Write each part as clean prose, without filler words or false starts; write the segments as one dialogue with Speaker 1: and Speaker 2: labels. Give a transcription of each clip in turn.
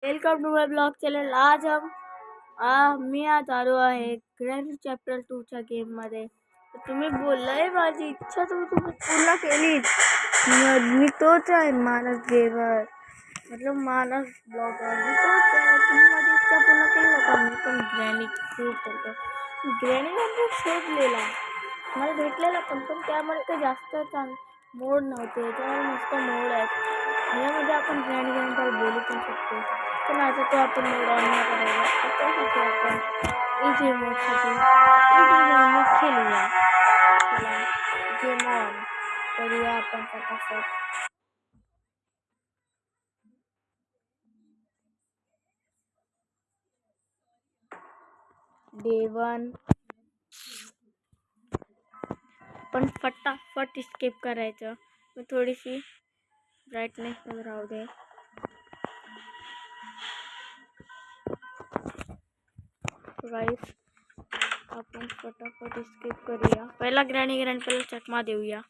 Speaker 1: Welcome to my blog channel. मी आज आलो आहे ग्रँड चॅप्टर 2च्या गेममध्ये। तुम्ही बोललाय माझी इच्छा तुम्ही पूर्ण केलीच। मी तोच आहे मानस गेमर, मतलब मानस ब्लॉगर। मी तोच आहे। तुम्ही माझी इच्छा पूर्ण केली का? मी पण ग्रॅनी खूप करतो। ग्रॅनी म्हणजे शोधलेला मला भेटलेला पण त्यामध्ये काही जास्त मोड नव्हते। त्यामुळे मस्त मोड आहेत। ह्यामध्ये आपण ग्रँड गेमबद्दल बोलू पण शकतो, पण आता तो आपण मोड ऑन नाही करायला। त्यासाठी आपण इझी मोडसाठी खेळूया। चला गेम ऑन करूया आपण फटाफट। डे 1 पण फटाफट स्किप करायचं। मी थोडीशी ब्राईटनेस मध्ये राहू दे। गाइस आपण फटाफट स्किप करूया। पहिला ग्रँडपला चकमा देऊया।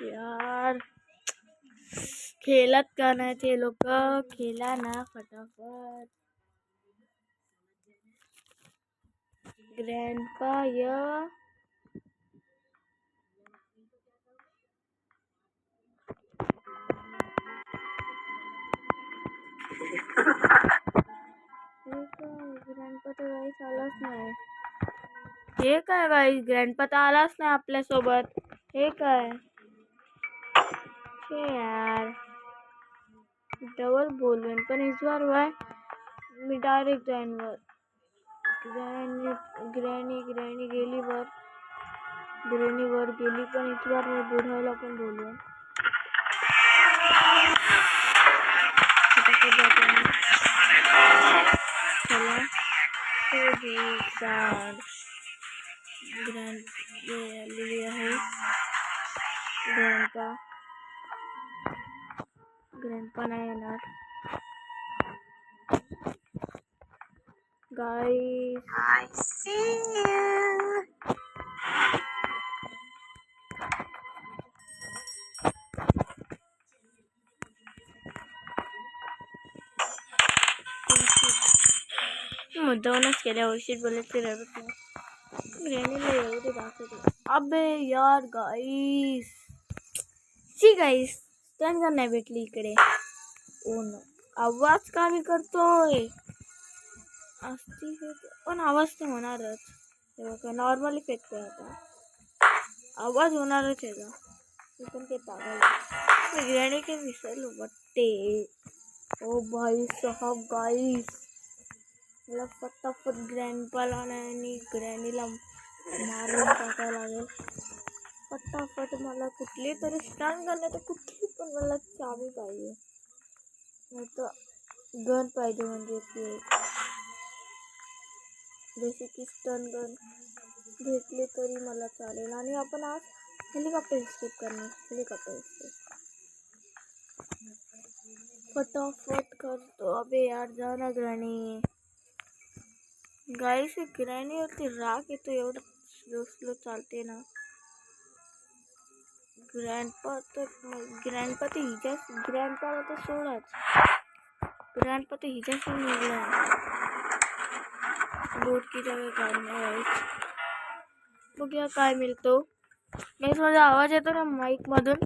Speaker 1: यार खेलत का नाही ते लोक? खेला ना फटाफट। ग्रँडपा ग्रँडपा तर गाईस आलाच नाही। हे काय गाईस, ग्रँडपा तर आलाच नाही आपल्या सोबत। हे काय यार, डबल बोलवेन पण इस बार वाय मी डायरेक्ट जाईन वर। ग्रॅनी गेली वर। ग्रॅनी वर गेली पण इस बार मी बुढायला पण बोलवेन। चला ग्रँड आहे। ग्रँडपा नाही येणार गाइस। I see you. मुद्दामच केल्या औषध बोलत रडत नाही। ग्रॅनीला एवढे दाखवते। अबे यार गाइस, स्टन गन नाही भेटली इकडे। ओ नो, आवाज का मी करतोय पण आवाज तर होणारच। तेव्हा नॉर्मली फेकतोय आता, आवाज होणारच आहे का? पण ते पागल ग्रॅनी के विसरलो वाटते। ओ भाई साहब गाइस, मला फटाफट ग्रँडपाला आणि ग्रॅनीला मारून टाकायला लागेल। फटाफट मला कुठली तरी स्टन गन नाही तर कुठली पण मला चावी पाहिजे, नाही तर गन पाहिजे। म्हणजे की जसे की स्टन गन भेटले तरी मला चालेल। आणि आपण आज हेलिकॉप्टर स्किप करणार। हेलिकॉप्टर स्किप फटाफट करतो। अबे यार जा ना ग्रॅनी। गाइस ग्रॅनी वरती राग येतो, एवढं स्लो चालते ना। ग्रँडपा तर ग्रँडपाला तर सोडच। ग्रँडपा तर हिच्याशी निघला बोट की जगह काढणे। बघूया काय मिळतो। गाइस माझा आवाज येतो ना माईक मधून?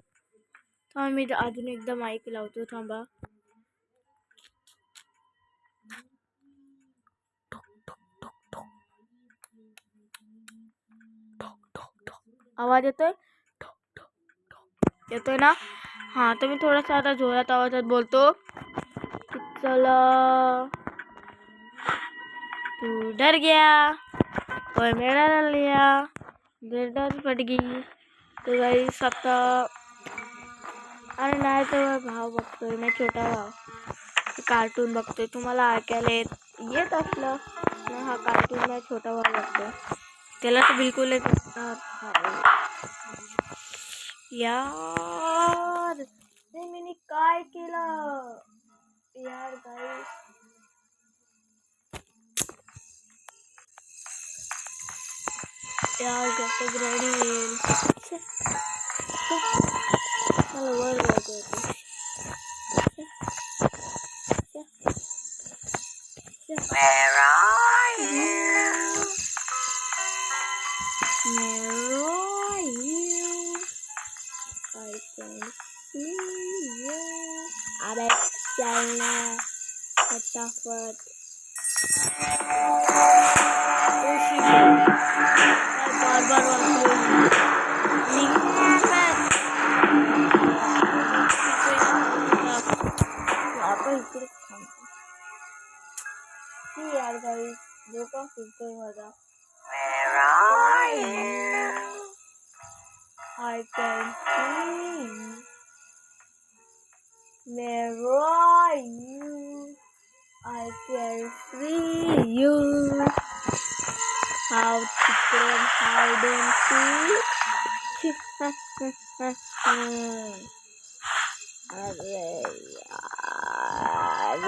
Speaker 1: थांबा मी अजून एकदा माईक लावतो, थांबा। आवाज येतोय ना? हाँ तो मी थोडासा आता जोरात आवाजात बोलतो। चला तू डर गया और मेरा डर लिया, डर पड़ गई। तो गाइस आता अरे नाही तर भाव बघतोय, मी छोटा भाव कार्टून बघतोय। तुम्हाला ऐकायला येत असलं ना, हा कार्टून मी छोटा भाव बघतोय। त्याला तर बिलकुल यार मी काय केलं यार गाईस. यार जास्त ग्रॅनी येईल. मला वर जायचं. Where are you? Where are you? I can see you. अरे चलना फटाफट. बार यार गाइस देखो फिर मजा. Where are you? I can see. Where are you? I can see you. How chicken hide and seek. अरे यार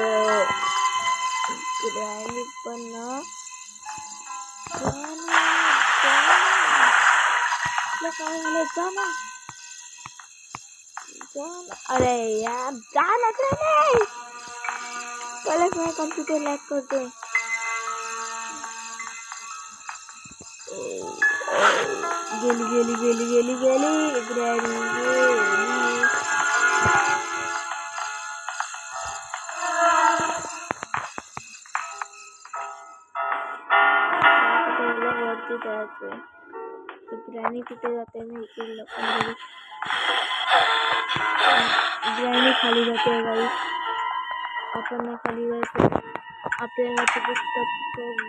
Speaker 1: ग्रॅनी पण ना काय झालं जाना. अरे यार जाना ग्रॅनी. पहिलेच मैं कंप्यूटर लॅग करते. गेली ग्रॅनी गेली. वरती जायचंय. ग्रॅनी तिथे जाते मी इकडे. ग्रॅनी खाली जाते गाईस. आपण ना खाली जायचं. आपल्याला तिथे चेक करू.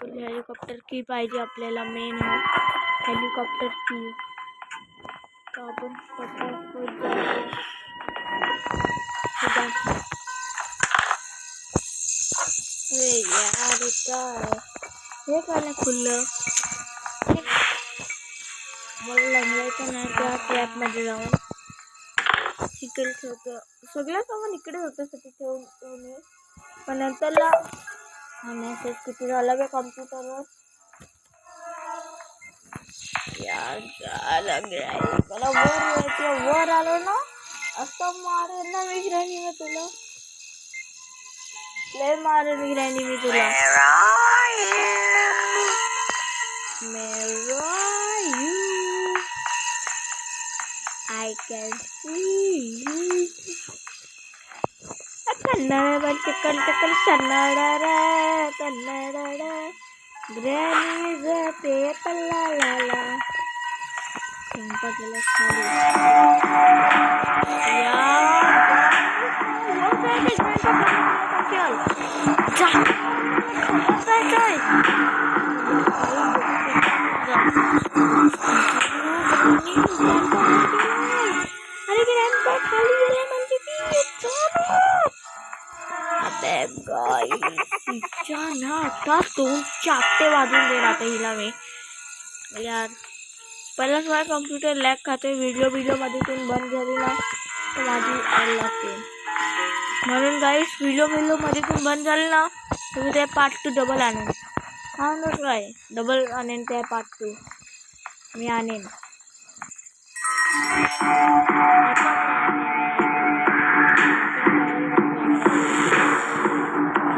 Speaker 1: हेलिकॉप्टर की पाहिजे आपल्याला. मेन हेलिकॉप्टर की. तो आपण फटाफट जाऊ. अरे यार काय हे काय खुल्लं. मला लंगलायचं नाही त्या ट्रॅपमध्ये जाऊन. इकडे ठेवतं सगळं सामान इकडे होतं साठी ठेवून. पण नंतरला हा मेसेज किती झाला बे कॉम्प्युटरवर. यार मला वर आलो ना असं मारेल ना मी ग्रॅनी में तुला. लय मारेल मी ग्रॅनी मी तुला. Where are you? I can see you. Kannada granny जाते पल्ला लाला. दोन चापटे वाजून दे आता हिला मी. यार पहिलाच माझा कम्प्युटर लॅग खाते. व्हिडिओ मध्ये बंद झाली ना तर माझी आग लागते. म्हणून गाईस व्हिडिओ मध्ये बंद झाले ना तुम्ही ते पार्ट 2 डबल आणेन. हा ना काय डबल आणेन त्या पार्ट 2 मी आणेन.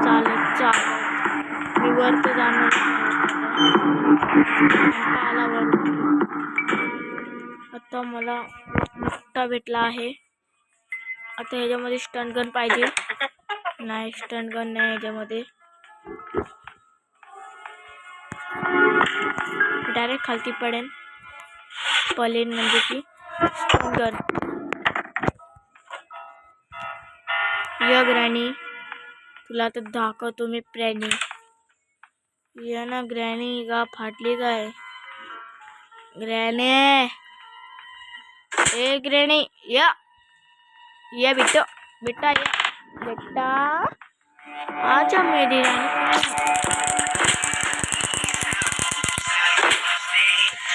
Speaker 1: चालत मी वरती जाणार. आता मला मोठा भेटला आहे. आता ह्याच्यामध्ये स्टन गन पाहिजे. नाही स्टन गन नाही ह्याच्यामध्ये. डायरेक्ट खालती पडेन म्हणजे की स्टन गन. या ग्रॅनी तुला तर दाखवतो मी प्रॅनी. या ना ग्रॅनी का फाटली काय. ग्रॅनी ए ग्रॅनी या बेटा आजा मेरी रानी.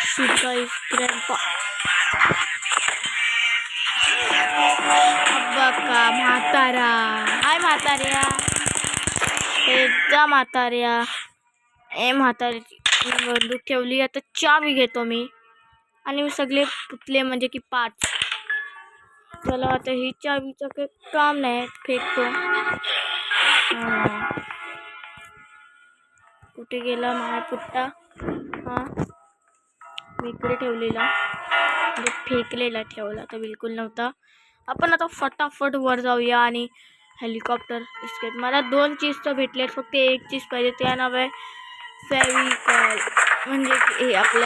Speaker 1: शूट गाइस ग्रैंडपा बघा म्हातारा. हाय म्हाताऱ्या. एकदा म्हाताऱ्या. म्हाताऱ्याची बंदूक ठेवली. आता चावी घेतो मी आणि सगळे पुतले म्हणजे की 5. चला आता ही चावीचं काही काम नाही. फेकतो. कुठे गेला माझा पुट्टा? मी इकडे ठेवलेला म्हणजे फेकलेला ठेवला तर बिलकुल नव्हता. आपण आता फटाफट वर जाऊया आणि हेलिकॉप्टर इस्केप. मला 2 चीज तर भेटले. फक्त एक चीज पाहिजे. त्या नाव आहे फेविकॉल. म्हणजे हे आपलं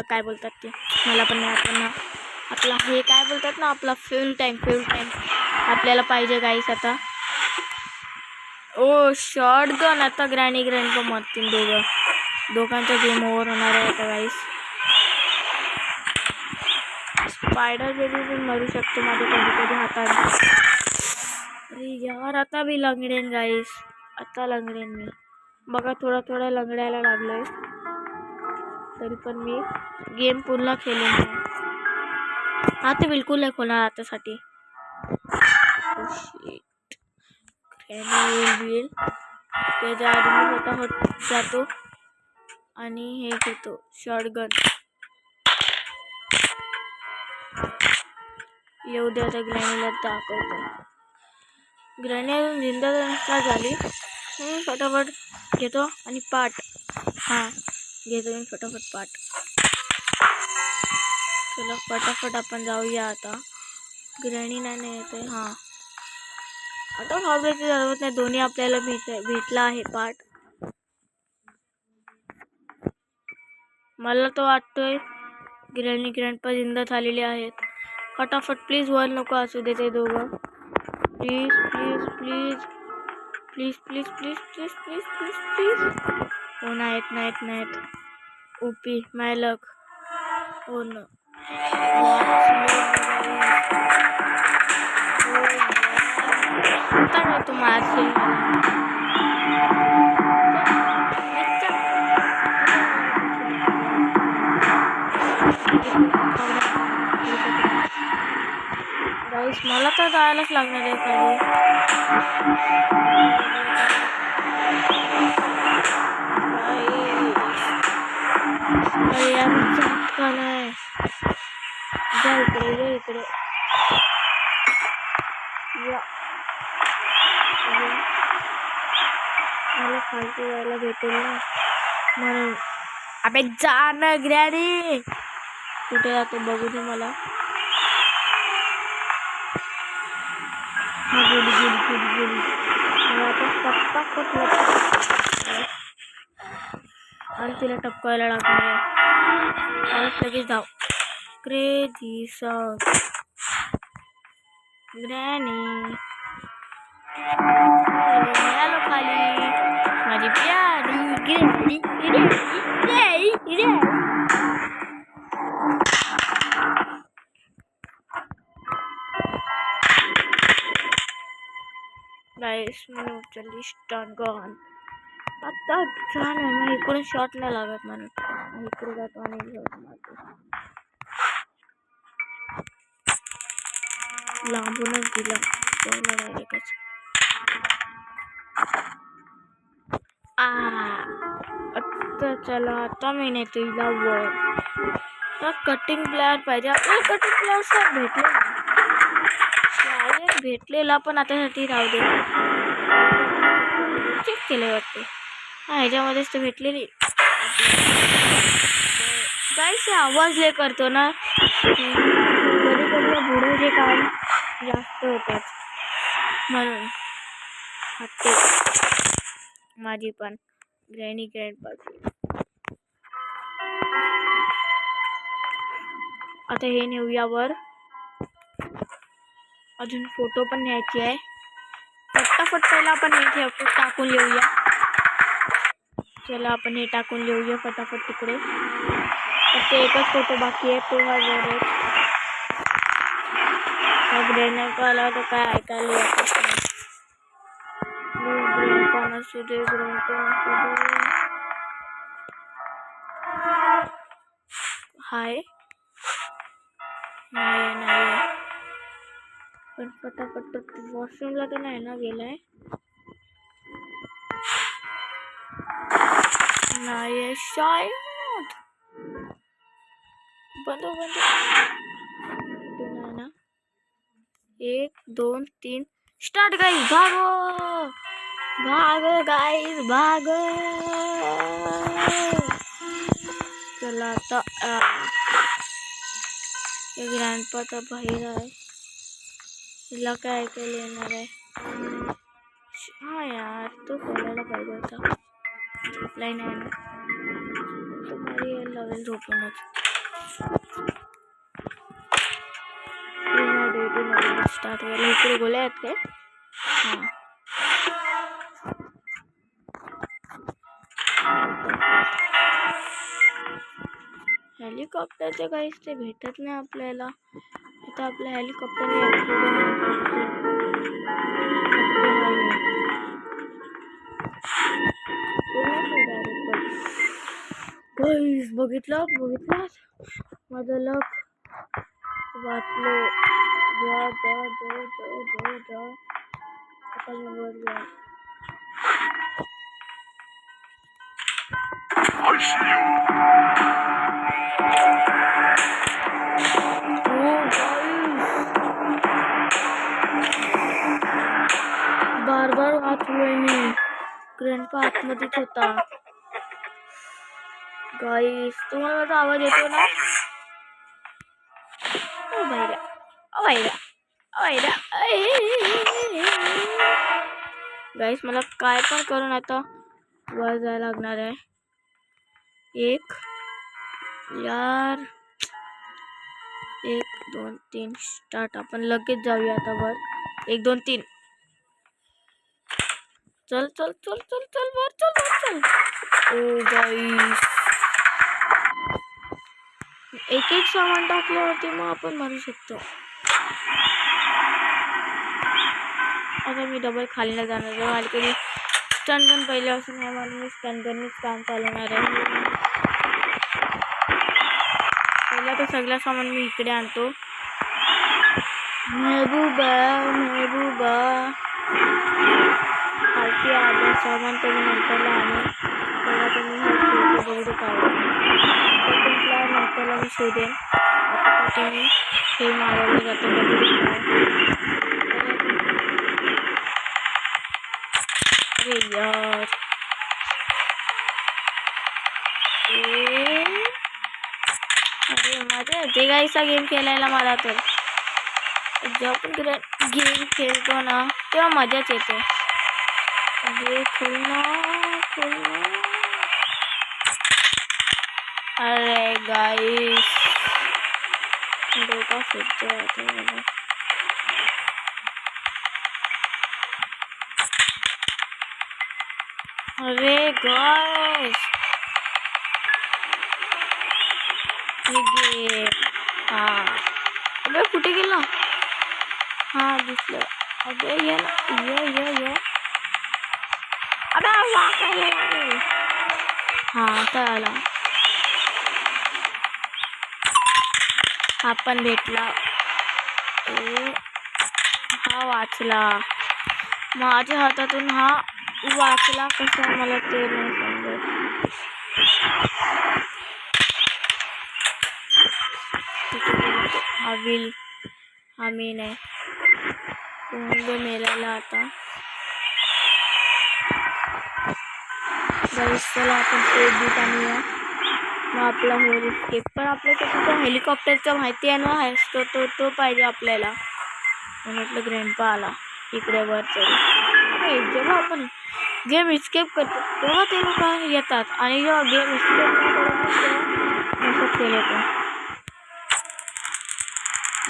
Speaker 1: काय बोलतात ते मला पण नाही आठवत ना. आपला हे काय बोलतात ना आपला फ्यूल टँक आपल्याला पाहिजे गाईस आता. ओ शॉर्ट गन. आता ग्रँडपा मरतील दोघांचा गेम ओव्हर होणार आहे आता गाईस. स्पायडर बेबी पण मरू शकतो माझ्या कधी हातात. अरे यार आता मी लंगडेन गाईस. आता लंगडेन मी. बघा थोडा लंगडायला लागलोय. तरी पण मी गेम पूर्ण खेळेन. आता बिलकुल नाही होणार आतासाठी. त्याच्या आधी मी फटाफट जातो आणि हे घेतो शॉटगन. येऊ द्या आता ग्रॅनीला दाखवतो. ग्रॅनी अजून जिंदा झाली. फटाफट घेतो आणि पाट. घेतो मी फटाफट पाट. चला फटाफट आपण जाऊया आता. ग्रॅनी नाही येते. आता घाबरायची जरूरत नाही. दोन्ही आपल्याला भेटला आहे पार्ट. मला तो वाटतोय ग्रँडपा जिंदा झालेले आहेत. फटाफट प्लीज वर नको असू दे ते दोघं. Please please please please please please please please please please. हो नाहीत. ओपी माय लक. हो नो. तू मारशील गाईस. मला तर जायलाच लागणार आहे खाली. जा इकडे मला खालती जायला भेटेल ना म्हणून. अबे जा ना ग्रॅनी. कुठे जातो बघू दे मला. गेली. मला आता फटाफट आणि तिला टपकायला लागले. लगेच जाऊ. Crazy song granny. आलो खाली माझी प्यारी ग्रॅनी. गाईस म्हणून उचलली स्टन गन. आता छान आहे. मग इकडून शॉट नाही लागत म्हणून इकडे जातो आणि शॉट मारतो. लांबूनच दिला डायरेक्टच. आता चला आता मी नेतो हिला वर. कटिंग प्लेअर पाहिजे आपल्याला. कटिंग प्लेअर भेटलेला पण आतासाठी राहू दे. चेक केले वाटते. ह्याच्यामध्येच तर भेटलेली. गाईस आवाज हे करतो ना कधी बुडे जे काम जास्त होतात म्हणून खाते माझी पण ग्रँडपाची. आता हे नेऊया वर. अजून फोटो पण न्यायची आहे. फटाफट पहिला आपण हे टाकून येऊया. चला आपण हे टाकून येऊया फटाफट तिकडे. फक्त एकच फोटो बाकी आहे. तो हा वर ग्रँडपा आला तर काय ऐकायला येत नाही. ग्रँडपा नसू दे. हाय नाही पण पटापट वॉशरूमला तर नाही ना गेलाय. नाही शायद बंद ना. 1 2 3 स्टार्ट गाइस. भागो गाइस भागो. चला आता ग्रँडपाचा बाहेर आहे. तिला काय ऐकायला येणार आहे. हा यार तो बोलायला पाहिजे होता. लाईन आहे ना तुम्हाला यायला लागेल झोपूनच. स्टार्ट व्हायला इकडे गोल्या आहेत काय. हां हेलिकॉप्टरचे काहीच ते भेटत नाही आपल्याला. आता आपल्या हेलिकॉप्टर बघितलं माझं लक वाचलो. जा आता मी वर जा. बार वाचलोय मी. ग्रँडपा आतमध्येच होता. गाईस तुम्हाला माझा आवाज येतो ना. गाईस मला काय पण करून आता वर जायला लागणार आहे. 1 यार 1 2 3 स्टार्ट. आपण लगेच जाऊया आता वर. 1 2 3 चल वर चल. ओ गाईस एक सामान टाकल्यावरती मग आपण मारू शकतो. आता मी डबल खालीला जाणार आहे. माझ्याकडे स्टन गन पहिल्यापासून आहे. मला मी स्टन गननीच काम चालवणार आहे. पहिला तर सगळं सामान मी इकडे आणतो. महबूबा खालती आलं सामान तुम्ही नंतरला आणू. तेव्हा तुम्ही बघू नंतरला मी शोधेन. आता मी हे मारवलं जातं यार. अरे मजा येते गाईचा गेम खेळायला. मला तर जेव्हा पण गेम खेळतो ना तेव्हा मजाच येते. अरे गाईस डोका फिरतोय आता मला. अरे गाईस हा अबे कुठे गेला. हा दिसलं. अबे ये ना ये अबे वाकायला. हा आता आला. हा पण भेटला. हा वाचला. माझ्या हातातून हा वाचला कसा मला ते नाही समजत. हा मी नाही मेलायला आता. चला आपण स्टेट बीट आणूया. मग आपला होईल स्केप. पण आपल्यासाठी तो हेलिकॉप्टरचा माहिती आहे ना तो पाहिजे आपल्याला. म्हटलं ग्रँडपा आला इकडे वर चढ. जेव्हा आपण गेम इस्केप करतो तेव्हा ते लोक येतात आणि जेव्हा गेम इस्केप करतो ते लोक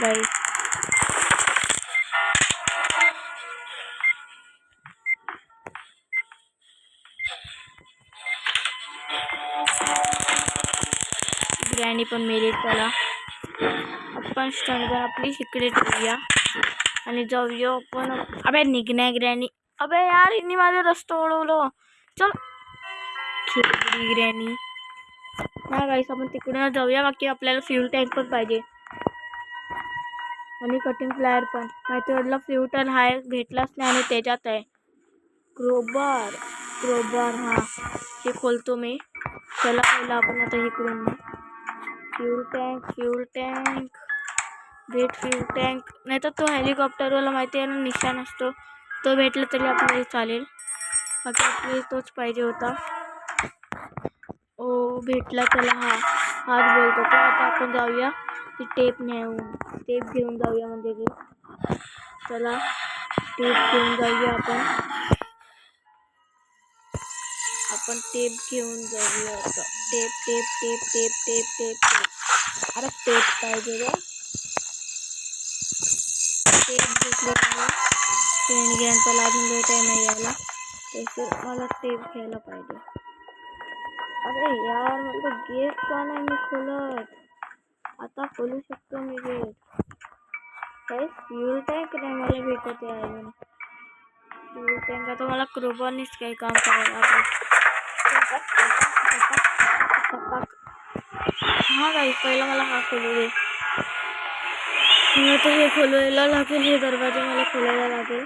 Speaker 1: गाईस. ग्रॅनी पण मेले. चला आपण स्टंट आपली इकडे ठेवूया आणि जाऊया आपण. अबे निघण्या ग्रॅनी. अबे यार इनी माझा रस्ता ओढवलं. चल खेकडी ग्रॅनी. ना गाईस आपण तिकडून जाऊया. बाकी आपल्याला फ्यूल टँक पण पाहिजे आणि कटिंग प्लायर पण. माहिती वाटलं फ्यूल टँक हाय भेटलाच नाही आणि त्याच्यात आहे क्रोबार. हा हे खोलतो मी. चला पहिला आपण आता इकडून फ्यूल टँक भेट. फ्यूल टँक नाही तर तो हेलिकॉप्टरवाला माहिती आहे ना निशाण असतो तो भेटला तरी आपल्याला चालेल. बाकी आपल्याला तोच पाहिजे होता. ओ भेटला. चला हाच बोलतो तो. आता आपण जाऊया ती टेप घेऊन जाऊया. म्हणजे की चला टेप घेऊन जाऊया आपण टेप घेऊन जाऊया आता. टेप अरे टेप पाहिजे रे. टेप घेतली ट्रेन घ्यायला अजून लेट आहे नाही यायला. तसे मला टेप घ्यायला पाहिजे. अरे यार मला गेट का नाही मी खोलत. आता खोलू शकतो मी गेट. काही फ्यूल टँक नाही मला भेटत आहे अजून. फ्यूल टँक आता मला क्रोबारनीच काही काम करायला. हा गाईस पहिला मला हा खोलू दे. आता हे खोलायला लागेल. हे दरवाजे मला खोलायला लागेल.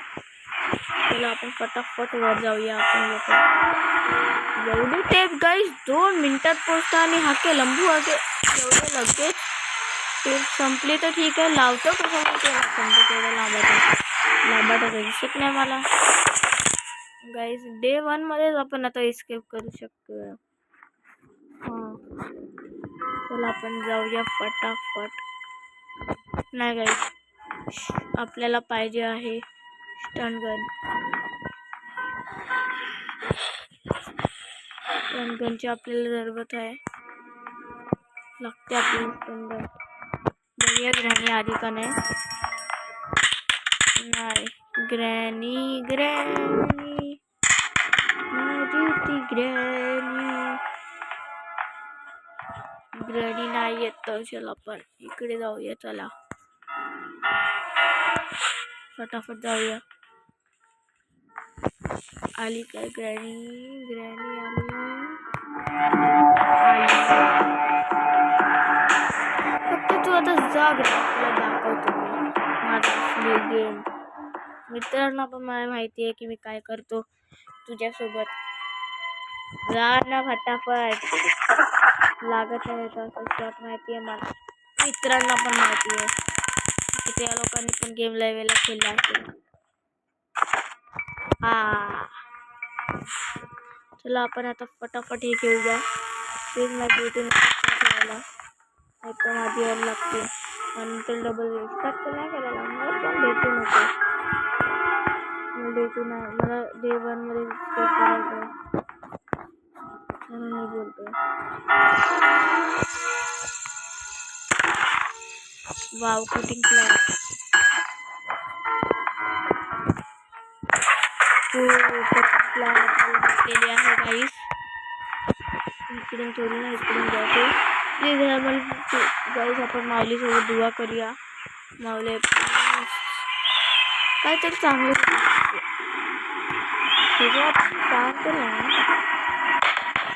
Speaker 1: चला आपण फटाफट वर जाऊया. आपण लोक एवढी टेप गाईस 2 मिनिटात पोहोचता आणि हाके लंबू हाके एवढे लगेच टेप संपली तर ठीक आहे. लावतो कसं तेवढं लांबाटा दिसत नाही मला गाईस. डे 1 मध्येच आपण आता एस्केप करू शकतो. चला आपण जाऊया फटाफट. नाही गाईस आपल्याला पाहिजे आहे स्टन गनची आपल्याला जरूरत आहे. लागते आपल्याला स्टन गन. बघूया ग्रॅनी आधी का नाही. ग्रॅनी नाही येत तर चला आपण इकडे जाऊया. चला फटाफट जाऊया. आली काय ग्रॅनी आली. फक्त तू आता जाग दाखवतो माझा गेम. मित्रांना पण मला माहिती आहे की मी काय करतो तुझ्यासोबत. जा ना फटाफट. लागत नाही शॉट माहिती आहे मला. मित्रांना पण माहिती आहे की त्या लोकांनी पण गेम लेवलला खेळला असेल. चला आपण आता फटाफट हे घेऊया. प्लीज माझी ठेवायला नाही तर माझी यायला लागते. नंतर डबल स्टार्ट तर नाही करायला. मला पण भेटू नको. मला डे 1 मध्ये स्टार्ट करायचं म्हणून मी बोलतोय. Wow cutting plier. भेटलेली आहे गाईस. इकडून थोडी ना इकडून जाते. प्लीज गाईस आपण माऊलीसोबत दुआ करूया. माऊली काहीतरी चांगलं काम तर नाही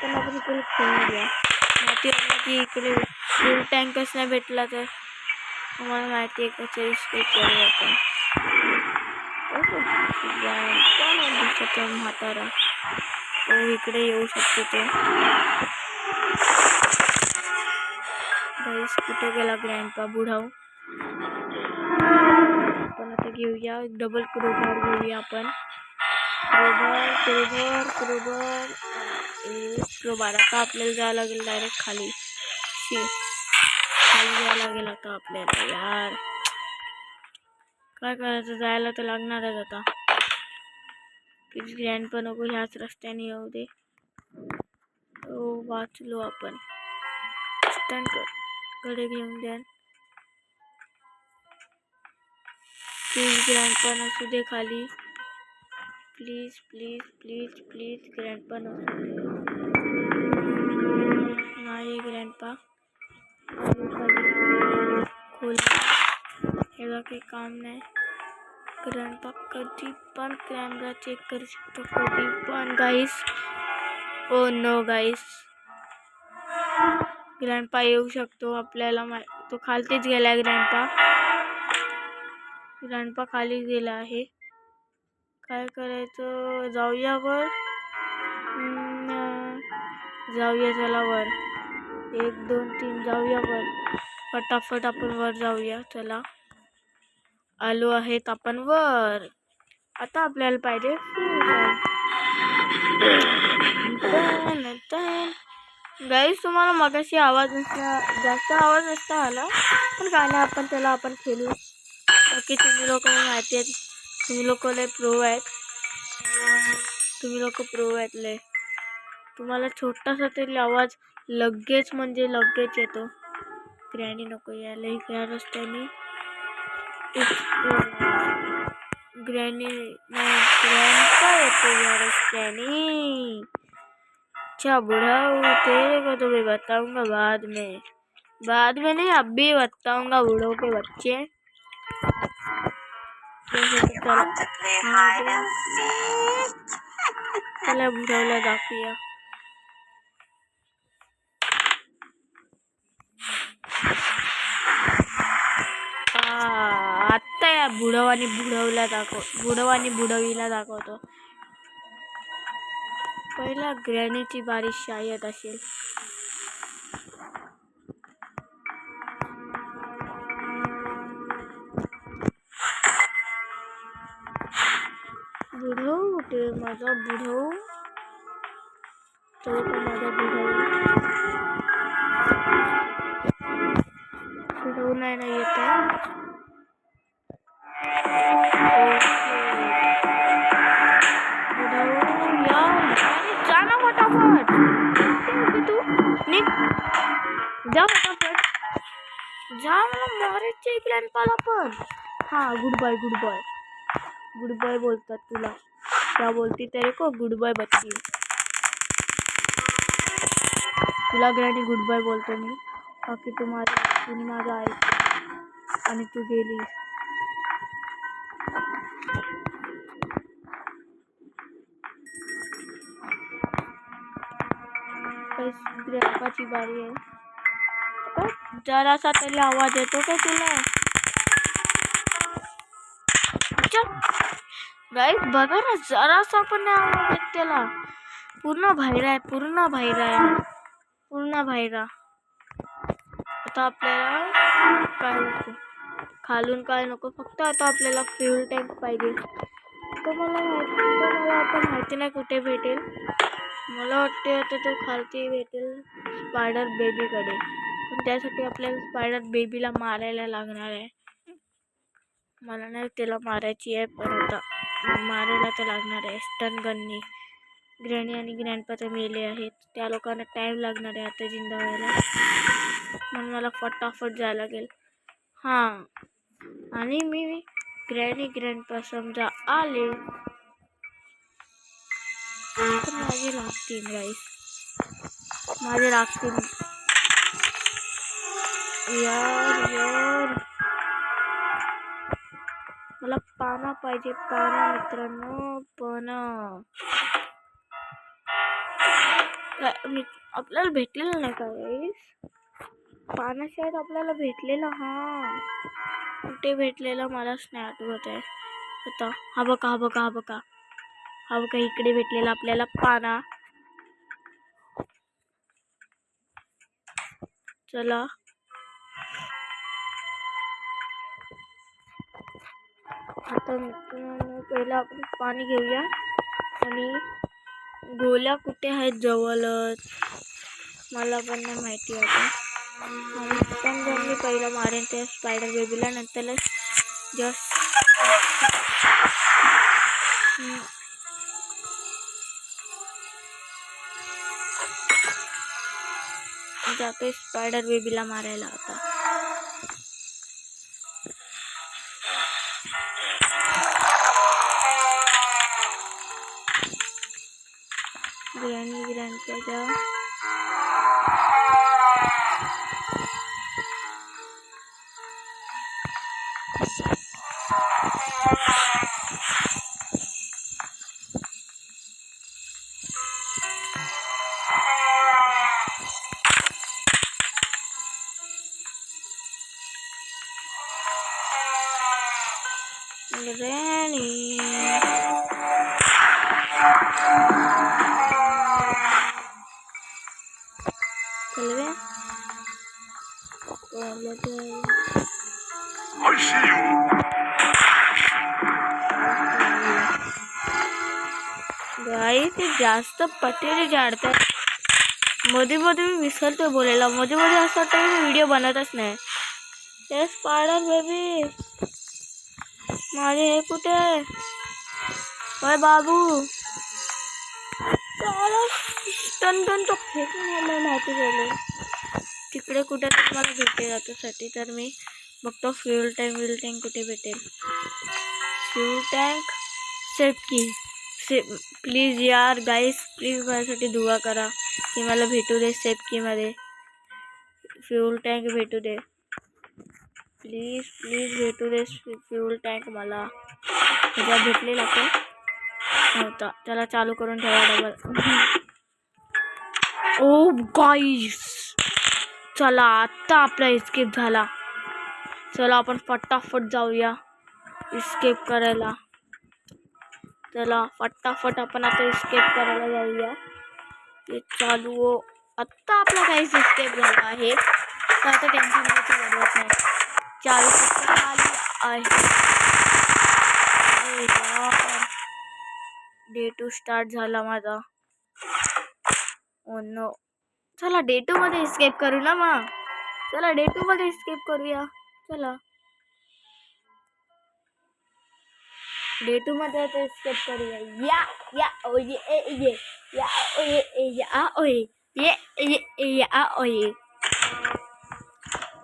Speaker 1: पण आपण इकडे खेळून घ्या. माहिती आहे की इकडे फ्यूल टँकच नाही भेटला तर मला माहिती आहे कसं एस्केप करू आपण. दिसत म्हातारा. हो इकडे येऊ शकतो तो. गाईस कुठे गेला ग्रँडपा बुढाऊ. आपण आता घेऊया डबल क्रोबार घेऊया आपण. क्रोबार आता आपल्याला जायला लागेल डायरेक्ट खाली जायला लागेल आता आपल्याला. यार काय करायचं. जायला तर लागणारच आता. प्लीज ग्रँडपा नको ह्याच रस्त्याने येऊ दे. वाचलो आपण. स्टंट कडे घेऊन द्या प्लीज. ग्रँडपा नसू दे खाली. प्लीज ग्रँडपा नसू दे. नाही ग्रँडपा खोल. ह्याला काही काम नाही. ग्रँडपा कधी पण कॅमेरा चेक करू शकतो कधी पण गाईस. ओ नो गाईस ग्रँडपा येऊ शकतो आपल्याला तो खालतीच गेलाय. ग्रँडपा खाली गेला आहे. काय करायचं? जाऊया वर. जाऊया चला वर. 1 2 3 जाऊया वर. फटाफट आपण वर जाऊया. चला आलो आहेत आपण वर. आता आपल्याला पाहिजे गाईस. तुम्हाला मगाशी आवाज जास्त आवाज नसता आला, पण काय नाही, आपण त्याला आपण खेळू. बाकी तुम्ही लोक माहिती आहेत, तुम्ही लोक लय प्रो आहेत. लय. तुम्हाला छोटासा तरी आवाज लगेच म्हणजे लगेच येतो. ग्रॅनी नको यायला या रस्त्याने. ग्रँडपा येतो या रस्त्याने. अच्छा बुढ़ाऊ, तेरे को तो मैं बताऊंगा बाद में नहीं, अभी बताऊंगा बूढ़ों के बच्चे. चला बुढ़ाऊला दाखवूया. आता या बुढवानी बुढवीला दाखवतो. पहिला ग्रॅनीची बारी शायद असेल. बुढव कुठे? माझा बुढव. तो का माझा बुढव नाही येत आहे. जाना फटाफट. तू निघ, जा फटाफट जा. मला मारायचे ग्रँडपाला पण. हा गुड बाय बोलतात तुला. क्या बोलती तेरे को? गुड बाय बच्ची. तुला ग्रॅनी गुड बाय बोलतो मी. बाकी तुम्ही माझा ऐक आणि तू गेली. ग्रँडपाची बारी आहे. जरासा तरी आवाज येतो का तुला? गाईस बघा ना, जरासा पण आवाज येत त्याला. पूर्ण बाहेर. आता आपल्याला काय नको, खालून काय नको, फक्त आता आपल्याला फ्यूल टँक पाहिजे. तर मला आता माहिती नाही कुठे भेटेल. मला वाटते आता तो खालती भेटेल स्पायडर बेबीकडे. पण त्यासाठी आपल्याला स्पायडर बेबीला मारायला लागणार आहे. मला नाही त्याला मारायची आहे, पण आता मारायला तर लागणार आहे स्टन गननी. ग्रॅनी आणि ग्रँडपा तर मेले आहेत. त्या लोकांना टाईम लागणार आहे आता जिंदा व्हायला, म्हणून मला फटाफट जायला लागेल. हां, आणि मी ग्रॅनी ग्रँडपा समजा आले तर माझे लागतील गाईस. यार मला पाना पाहिजे, पाना मित्रांनो. आपल्याला भेटलेलं नाही का गाईस? पाना शायद आपल्याला भेटलेला. हा कुठे भेटलेला मलाच नाही आठवत आहे आता. हा बघा इकडे भेटलेला आपल्याला पाना. चला आता पहिला आपण पाणी घेऊया. आणि गोल्या कुठे आहेत जवळच? मला पण नाही माहिती आता. पण जर मी पहिला मारेन त्या स्पायडर बेबीला, नंतर जस्ट जाते स्पायडर बेबीला मारायला आता. ग्रॅनी ग्रँडपाच्या ग्रॅनी चल रे गाईस ते जास्त पटेरी झाडतात. मध्ये मध्ये मी विसरते बोलायला. मध्ये मध्ये असं वाटतं मी व्हिडिओ बनतच नाही. ते स्पायडर बेबी माझे हे कुठे आहे? बाय बाबू टन टन तो फेकून माहिती गेले तिकडे कुठे तर मला भेटेल त्यासाठी. तर मी बघतो फ्यूल टँक कुठे भेटेल. फ्यूल टँक सेफ की प्लीज यार गाईस प्लीज माझ्यासाठी दुआ करा की मला भेटू दे सेफ कीमध्ये. फ्यूल टँक भेटू दे प्लीज प्लीज भेटू दे फ्यूल टँक मला. तुझ्या भेटलेला तो नव्हता. त्याला चालू करून ठेवा डबल. ओ गाईस चला आत्ता आपला इस्केप झाला. चला आपण फटाफट जाऊया इस्केप करायला. चला फटाफट आपण आता इस्केप करायला जाऊया. ते चालू हो आत्ता आपला काहीच इस्केप झाला आहे. तर आता टेन्शन घ्यायची गरज नाही. चालू आहे. डे 2 स्टार्ट झाला माझा. ओ नो चला डे 2 मध्ये इस्केप करू ना मग. चला डे 2 मध्ये इस्केप करूया. चला डे 2 मध्ये आता इस्केप करूया. या ओये ये या ओये या ओये ये या ओये.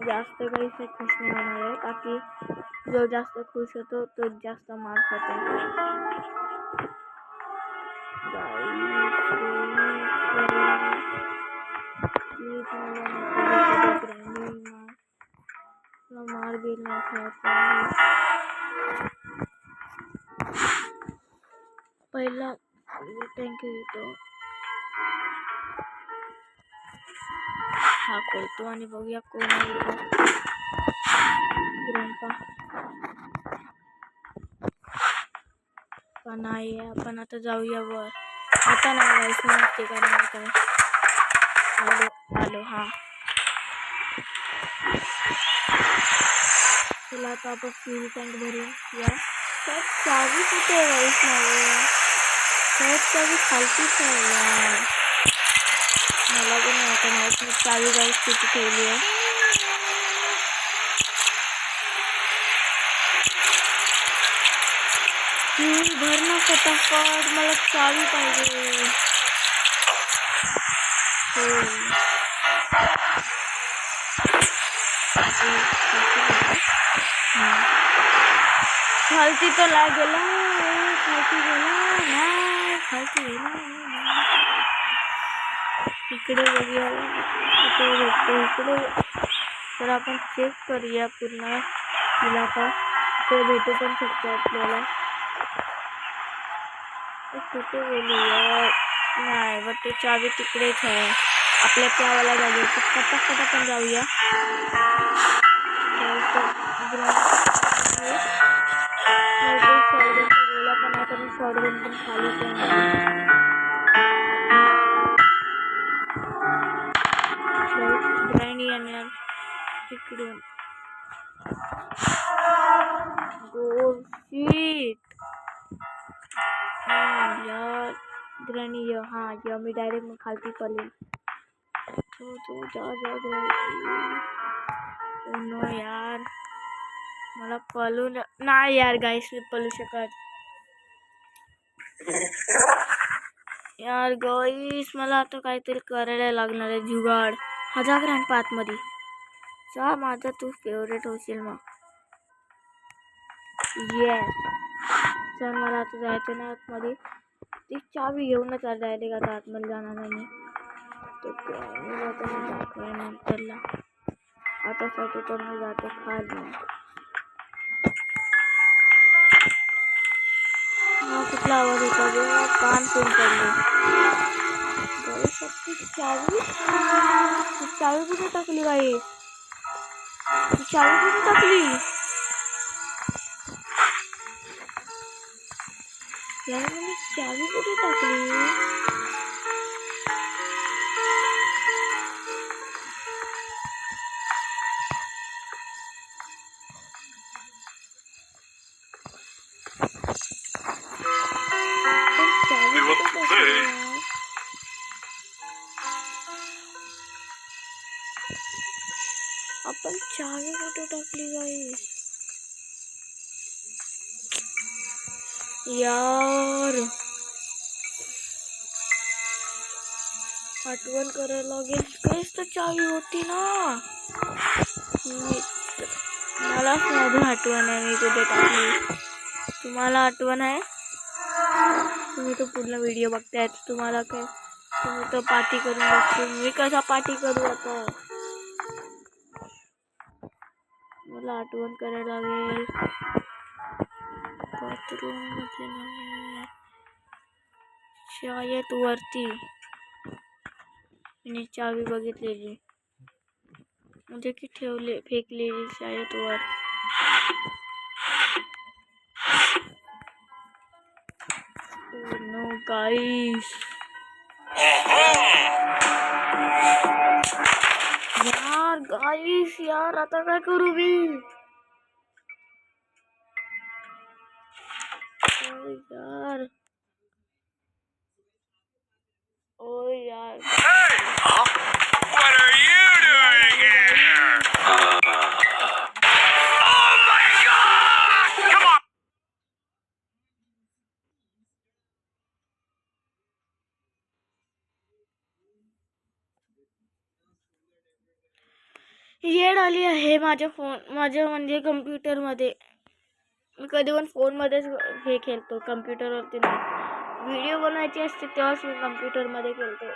Speaker 1: जास्त काही से खुश नाही होणार आहे ताकि जो जास्त खुश होतो तो जास्त मार खातो. मार भी नहीं खाता. पहिला टँक येतो हा खोलतो आणि बघूया कोण येतो. पण नाही आपण आता जाऊया वर. आता नाही जायचं नसते कारण काय आलो हा. चला आता आपण फ्यूल टँक भरूया. सर चावी कुठे आहे? सर चावी खालतीच आहे यार. मला पण नाही आता माहित मी चावी गाईस किती ठेवली आहे. फ्यूल भरणं फटाफट. मला चावी पाहिजे. खालती तो लागेला. खालती गेला. इकडे बघूया कुठे भेटतो इकडे. तर आपण चेक करूया पूर्ण तिला का ते भेटू पण शकतो आपल्याला. कुठे गेली यार? नाही बट ते चावी तिकडेच आहे आपल्या त्यावाला जागे. फटाफट आपण जाऊया. गोला पण आता मी शॉर्टगन पण खाली ग्रँडी येणार तिकडून. गोल शीट यार ग्रँडी हा या मी डायरेक्ट मग खालती पडले. तो जा नो यार मला पळू नाही यार गाईस मी पळू शकत यार गाईस. मला आता काहीतरी करायला लागणार आहे जुगाड. हा ग्रँड पाथ मध्ये जा माझा तू फेवरेट होशील मग. येस चल मला आता जायचं ना आतमध्ये. ती चावी घेऊनच डायरेक्ट आता आतमध्ये जाणार नाही मी. दाखवाय नंतरला आतासाठी तर मी जातो खाली. कुठला आवाज होता ग? कान फोन पडले. चावी कुठे टाकली बाई? चावी कुठे टाकली? यार मैंने चाबी कुठे टाकली? आपण चावी कुठे टाकली गाईस? यार आठवण करायला लागेल. काहीच तर चावी होती ना. मलाच माझी आठवण आहे मी कुठे टाकली. तुम्हाला आठवण आहे? तुम्ही तो पूर्ण व्हिडिओ बघताय. तुम्हाला काय, तुम्ही तो पार्टी करून बघतो. मी कसा पार्टी करू आता? मला आठवण करायला लागेल. बाथरूम मध्ये नाही, शायद वरती मी चावी बघितलेली म्हणजे की ठेवले फेकलेली शायद वर. Oh no guys, यार गाईस यार आता काय करू मी? यार ओ यार,
Speaker 2: What are you doing here? Oh my God! Come on!
Speaker 1: येड आली आहे माझ्या म्हणजे कम्प्युटर मध्ये. मी कधी पण फोन मध्येच हे खेळतो, कम्प्युटरवरती नाही. व्हिडिओ बनवायची असते तेव्हाच मी कम्प्युटर मध्ये खेळतो.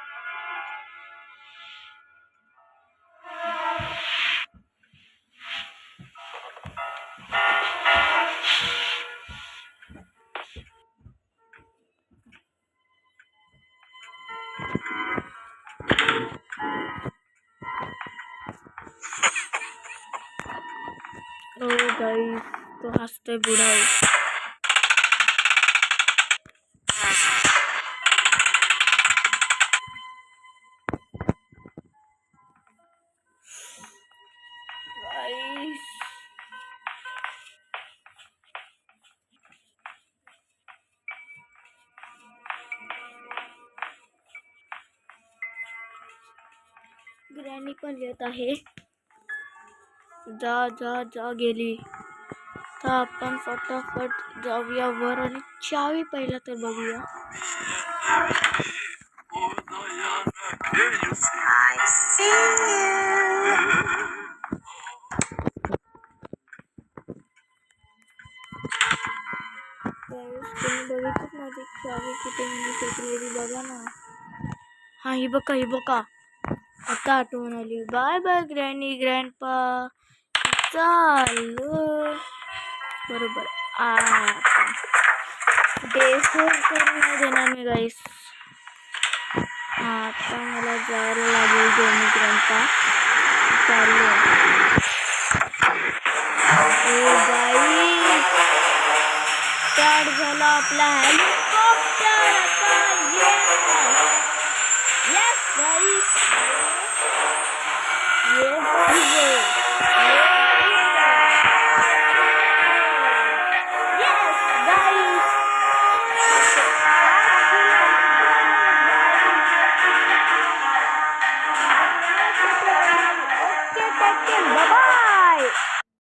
Speaker 1: ओ गाइस, तो हंसते बुढ़ा गाइस. ग्रॅनी पण येत आहे. जा जा जा गेली. तर आपण फटाफट जाऊया वर आणि चावी पहिला तर बघूया.
Speaker 2: I see you.
Speaker 1: तुम्ही बघितलं माझी चावी कुठे मी फेकलेली बघा ना. हा ही बघा आता आठवण आली. Bye bye granny grandpa. चालू बरोबर. डेफोर करून नाही देणार मी गाईस. आता मला जायला लागेल ग्रॅनी ग्रँडपा. चालू ओ गाईस, स्टार्ट झाला आपला हेलिकॉप्टर आता. यस गाईस, bye bye.